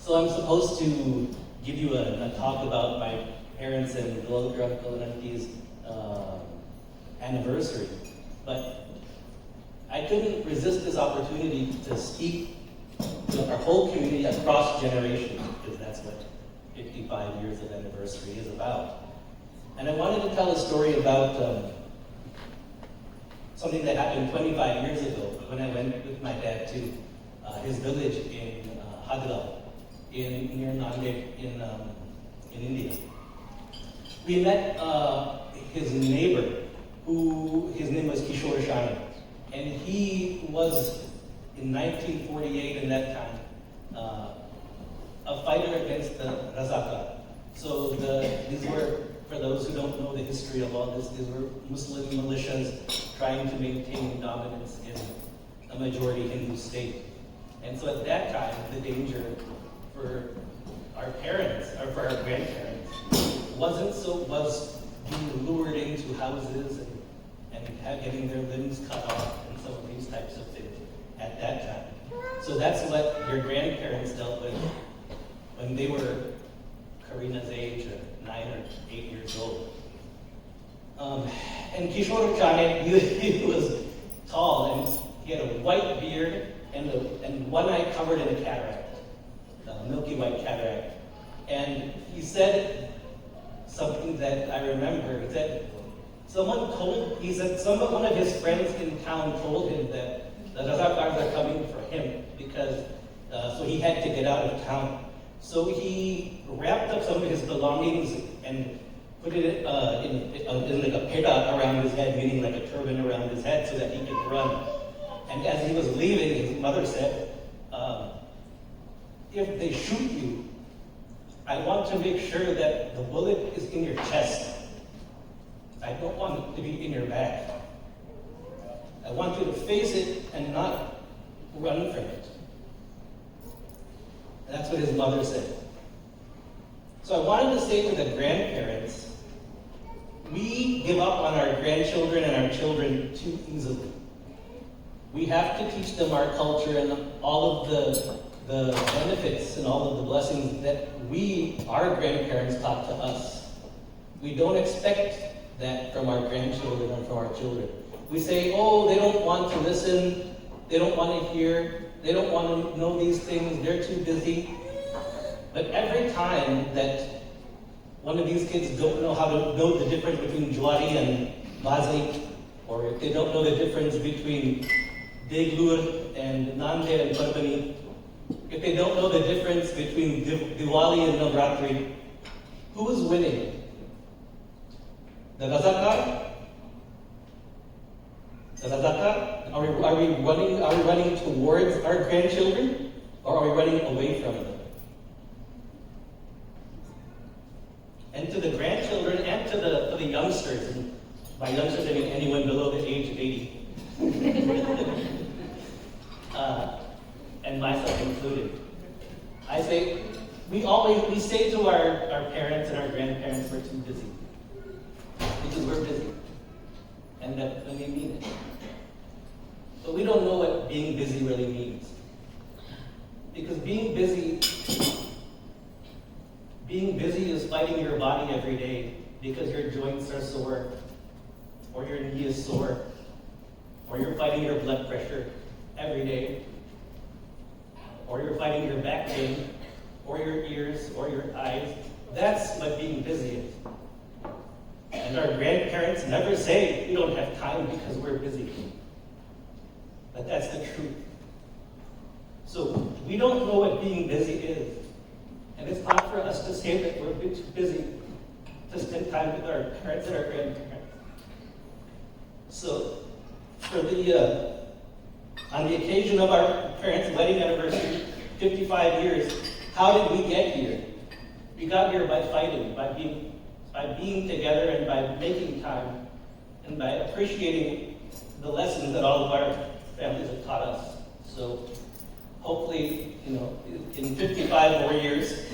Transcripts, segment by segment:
So I'm supposed to give you a talk about my parents and Uncle and Auntie's anniversary, but I couldn't resist this opportunity to speak to our whole community across generations, because that's what 55 years of anniversary is about. And I wanted to tell a story about something that happened 25 years ago when I went with my dad to his village in Hadral, near Nanded in India. We met his neighbor, his name was Kishore Shani, and he was, in 1948 in that time, a fighter against the Razaka. So these were, for those who don't know the history of all this, these were Muslim militias trying to maintain dominance in a majority Hindu state. And so at that time, the danger for our parents, or for our grandparents, was being lured into houses and getting their limbs cut off and some of these types of things at that time. So that's what your grandparents dealt with when they were Karina's age, 9 or 8 years old. And Kishore Chane, he was tall, and he had a white beard and one eye covered in a cataract, a milky white cataract. And he said something that I remember. He said, one of his friends in town told him that the Razakars are coming for him because, so he had to get out of town. So he wrapped up some of his belongings and put it in like a peda around his head, meaning like a turban around his head, so that he could run. And as he was leaving, his mother said, if they shoot you, I want to make sure that the bullet is in your chest. I don't want it to be in your back. I want you to face it and not run from it. And that's what his mother said. So I wanted to say to the grandparents, we give up on our grandchildren and our children too easily. We have to teach them our culture and all of the benefits and all of the blessings that our grandparents taught to us. We don't expect that from our grandchildren and from our children. We say, oh, they don't want to listen, they don't want to hear, they don't want to know these things, they're too busy. But every time that one of these kids don't know how to know the difference between Juari and Bazi, or if they don't know the difference between Deglur and Nande and Parbani, if they don't know the difference between Diwali and Navratri, who is winning? The Razakar? The Razakar? Are we running towards our grandchildren, or are we running away from them? And to the grandchildren and to the youngsters, and by youngsters I mean anyone below the age of 80. And myself included. I say, we say to our parents and our grandparents, we're too busy. Because we're busy. And that when we mean it. But we don't know what being busy really means. Because being busy is fighting your body every day because your joints are sore, or your knee is sore, or you're fighting your blood pressure every day, or you're fighting your back pain, or your ears, or your eyes. That's what being busy is. And our grandparents never say, we don't have time because we're busy. But that's the truth. So we don't know what being busy is. And it's not for us to say that we're too busy to spend time with our parents and our grandparents. So on the occasion of our parents' wedding anniversary, 55 years, how did we get here? We got here by fighting, by being together and by making time, and by appreciating the lessons that all of our families have taught us. So hopefully, in 55 more years,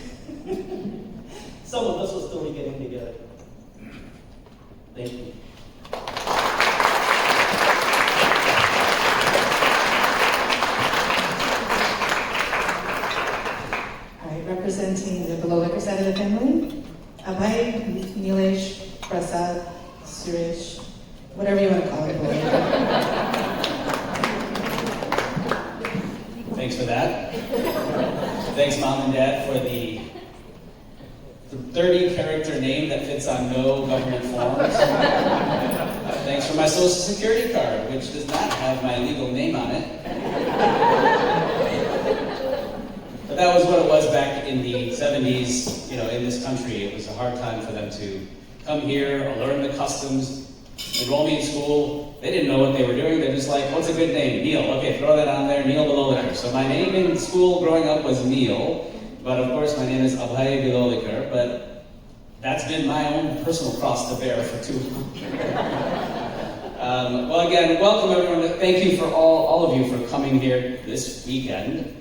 some of us will still be getting together. Thank you. All right, Abhay, Nilesh, Prasad, Suresh, whatever you want to call it. Thanks for that. Thanks, Mom and Dad, for the 30-character name that fits on no government forms. Thanks for my Social Security card, which does not have my legal name on it. But that was what it was back in the 70s, in this country. It was a hard time for them to come here, learn the customs, enroll me in school. They didn't know what they were doing. They're just like, what's a good name? Neil. Okay, throw that on there. Neil Bilolikar. So my name in school growing up was Neil, but of course my name is Abhay Bilolikar, but that's been my own personal cross to bear for too long. Well, again, welcome everyone. Thank you for all of you for coming here this weekend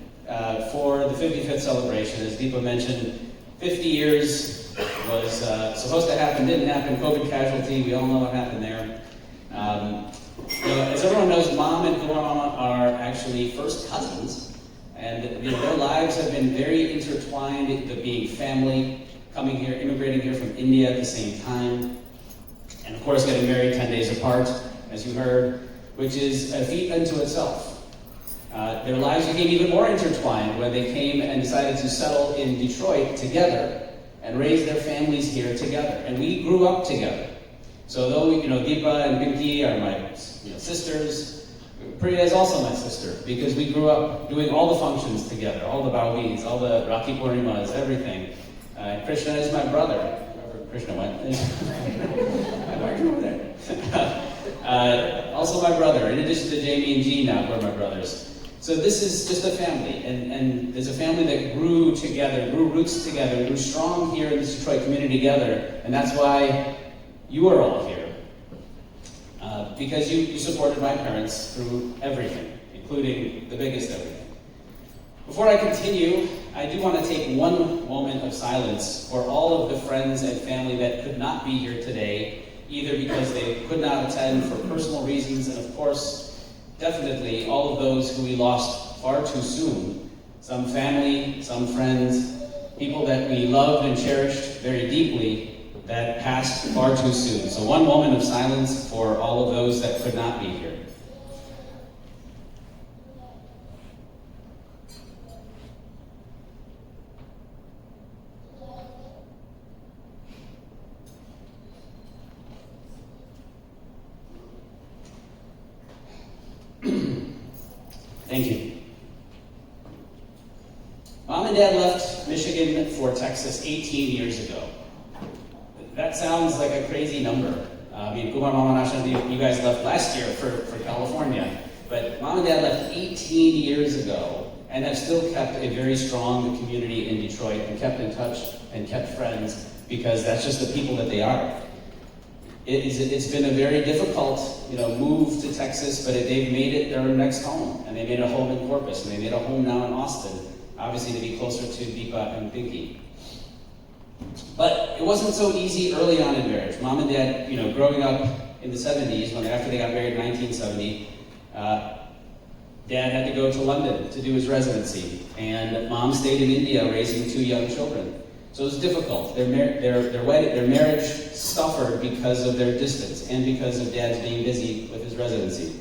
for the 55th celebration. As Deepa mentioned, 50 years was supposed to happen, didn't happen. COVID casualty, we all know what happened there. As everyone knows, Mom and Kumar Mama are actually first cousins, and their lives have been very intertwined, the being family, coming here, immigrating here from India at the same time, and of course getting married 10 days apart, as you heard, which is a feat unto itself. Their lives became even more intertwined when they came and decided to settle in Detroit together and raise their families here together. And we grew up together. So though Deepa and Pinky are my sisters, Priya is also my sister, because we grew up doing all the functions together, all the Bhauvis, all the Rakhi Purnimas, everything. Krishna is my brother. Wherever Krishna went. Why are you over there? Also my brother, in addition to Jamie and Jean now, who are my brothers. So this is just a family, and there's a family that grew together, grew roots together, grew strong here in this Detroit community together, and that's why you are all here. Because you supported my parents through everything, including the biggest everything. Before I continue, I do want to take one moment of silence for all of the friends and family that could not be here today, either because they could not attend for personal reasons, and of course, definitely all of those who we lost far too soon. Some family, some friends, people that we loved and cherished very deeply that passed far too soon. So one moment of silence for all of those that could not be here. Thank you. Mom and Dad left Michigan for Texas 18 years ago. That sounds like a crazy number. Kumar, Mama, Nasha, you guys left last year for California. But Mom and Dad left 18 years ago and have still kept a very strong community in Detroit and kept in touch and kept friends because that's just the people that they are. It's been a very difficult, move to Texas, but they've made it their next home, and they made a home in Corpus, and they made a home now in Austin, obviously to be closer to Deepa and Pinky. But it wasn't so easy early on in marriage. Mom and Dad, growing up in the 70s, after they got married in 1970, Dad had to go to London to do his residency, and Mom stayed in India raising 2 young children. So it was difficult. Their marriage suffered because of their distance and because of Dad's being busy with his residency.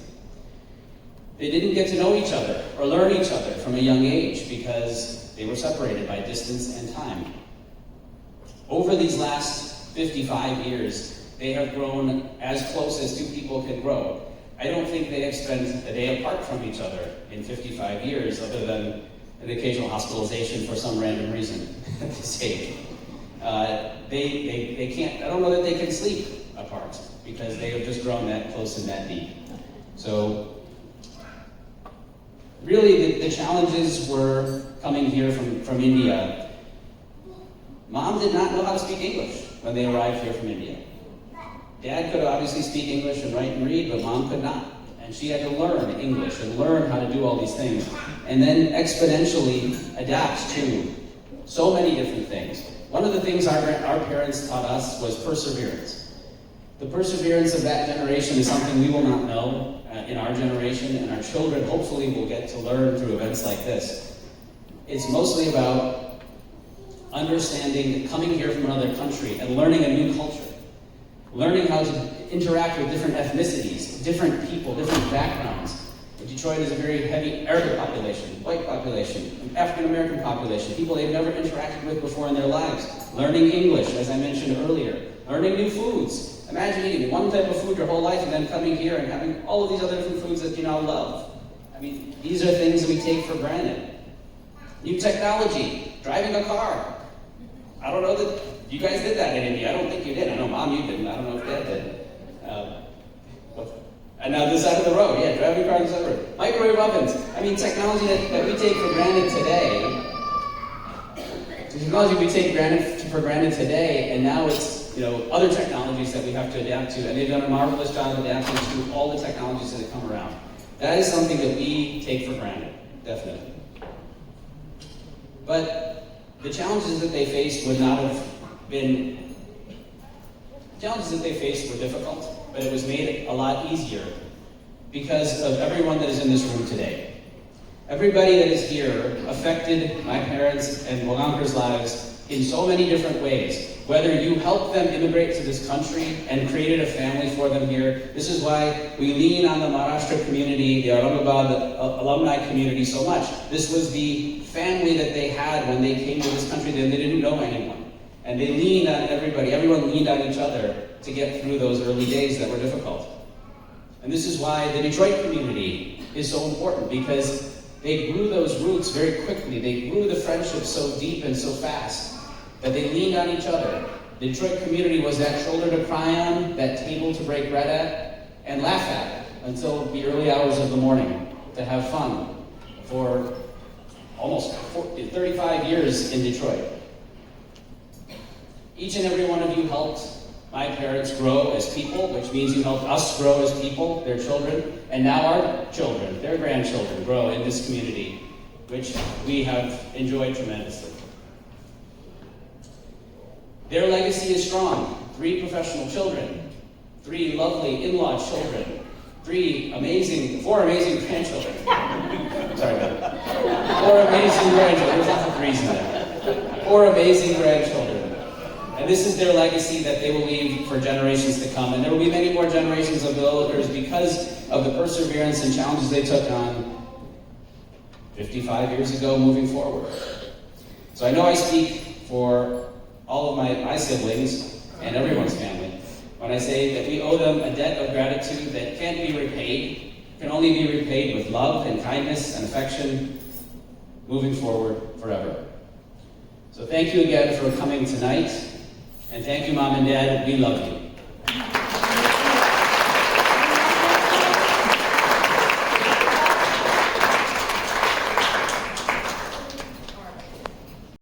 They didn't get to know each other or learn each other from a young age because they were separated by distance and time. Over these last 55 years, they have grown as close as two people can grow. I don't think they have spent a day apart from each other in 55 years, other than an occasional hospitalization for some random reason at this age. They can't, I don't know that they can sleep apart because they have just grown that close and that deep. So really the challenges were coming here from India. Mom did not know how to speak English when they arrived here from India. Dad could obviously speak English and write and read, but Mom could not. And she had to learn English and learn how to do all these things. And then exponentially adapt to so many different things. One of the things our parents taught us was perseverance. The perseverance of that generation is something we will not know in our generation, and our children hopefully will get to learn through events like this. It's mostly about understanding, coming here from another country and learning a new culture, learning how to interact with different ethnicities, different people, different backgrounds. Detroit is a very heavy Arabic population, white population, African American population, people they've never interacted with before in their lives. Learning English, as I mentioned earlier. Learning new foods. Imagine eating one type of food your whole life and then coming here and having all of these other different foods that you now love. I mean, these are things that we take for granted. New technology, driving a car. I don't know that you guys did that in India. I don't think you did. I know Mom, you didn't. I don't know if Dad did. And now this side of the road, yeah, driving a car on the side of the road. Microwave ovens. I mean, technology that we take for granted today. Technology we take for granted today, and now it's other technologies that we have to adapt to, and they've done a marvelous job adapting to all the technologies that have come around. That is something that we take for granted, definitely. But the challenges that they faced would not have been. Challenges that they faced were difficult, but it was made a lot easier because of everyone that is in this room today. Everybody that is here affected my parents and Mogankars' lives in so many different ways. Whether you helped them immigrate to this country and created a family for them here, this is why we lean on the Maharashtra community, the Aurangabad alumni community so much. This was the family that they had when they came to this country, then they didn't know anyone. And they leaned on everybody, everyone leaned on each other to get through those early days that were difficult. And this is why the Detroit community is so important, because they grew those roots very quickly. They grew the friendship so deep and so fast that they leaned on each other. The Detroit community was that shoulder to cry on, that table to break bread at, and laugh at until the early hours of the morning, to have fun for almost 35 years in Detroit. Each and every one of you helped my parents grow as people, which means you helped us grow as people, their children, and now our children, their grandchildren, grow in this community, which we have enjoyed tremendously. Their legacy is strong. 3 professional children, 3 lovely in-law children, 4 amazing grandchildren. Sorry about that. 4 amazing grandchildren. There's lots of 3s in there. 4 amazing grandchildren. And this is their legacy that they will leave for generations to come. And there will be many more generations of Billericers because of the perseverance and challenges they took on 55 years ago moving forward. So I know I speak for all of my siblings and everyone's family when I say that we owe them a debt of gratitude that can't be repaid, can only be repaid with love and kindness and affection moving forward forever. So thank you again for coming tonight. And thank you, Mom and Dad. We love you.